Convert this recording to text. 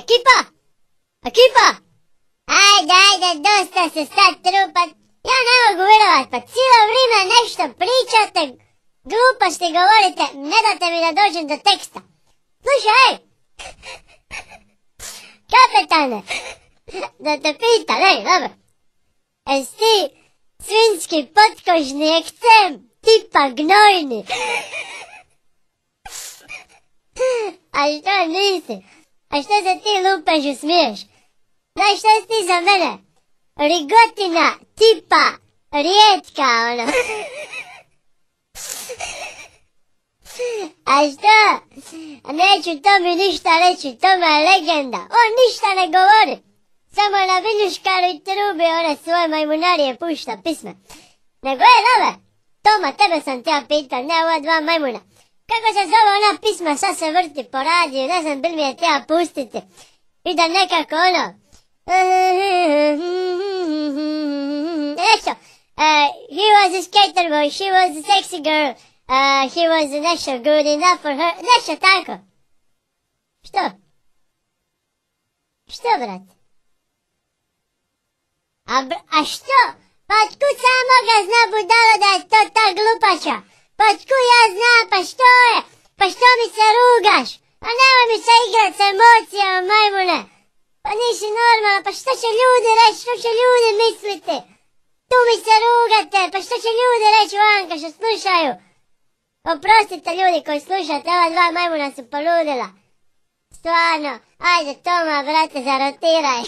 Ekipa! Ekipa! Ajde, dosta se sad trupat. Ja ne mogu vjerovat, pa cijelo vrijeme nešto pričate, gluposti govorite, ne date mi da dođem do teksta. Slušaj, ej! Kapetane, da te pitam, dobro. Jes ti svinjski potkožni ekcem tipa gnojni? A što nisi? A što se ti lupežu smiješ? Znaš što si ti za mene? Rigotina tipa rijetka, ono. A što? Neću Tomi ništa reći, Toma je legenda. On ništa ne govori. Samo na viljuškaru i trubi one svoje majmunarije pušta pisme. Nego dobro, Toma, tebe sam tija pitao, ne ova dva majmuna. Kako se zove ona pisma, sad se vrti po radiju, ne znam bil mi je tija pustiti. I da nekako ono... Nešto, he was a skater boy, she was a sexy girl, he was nešto good enough for her, nešto tako. Što? Što, brat? A što? Pa otkud sam moga zna budalo da je to ta glupača? Pa otkud ja znam, pa što je? Pa što mi se rugaš? Pa nemoj mi se igrat s emocijama, majmune. Pa nisi normalna, pa što će ljudi reći, što će ljudi misliti? Tu mi se rugate, pa što će ljudi reći vanka što slušaju? Oprostite ljudi koji slušate, ova dva majmuna su poludila. Stvarno, ajde Toma, brate, zarotiraj.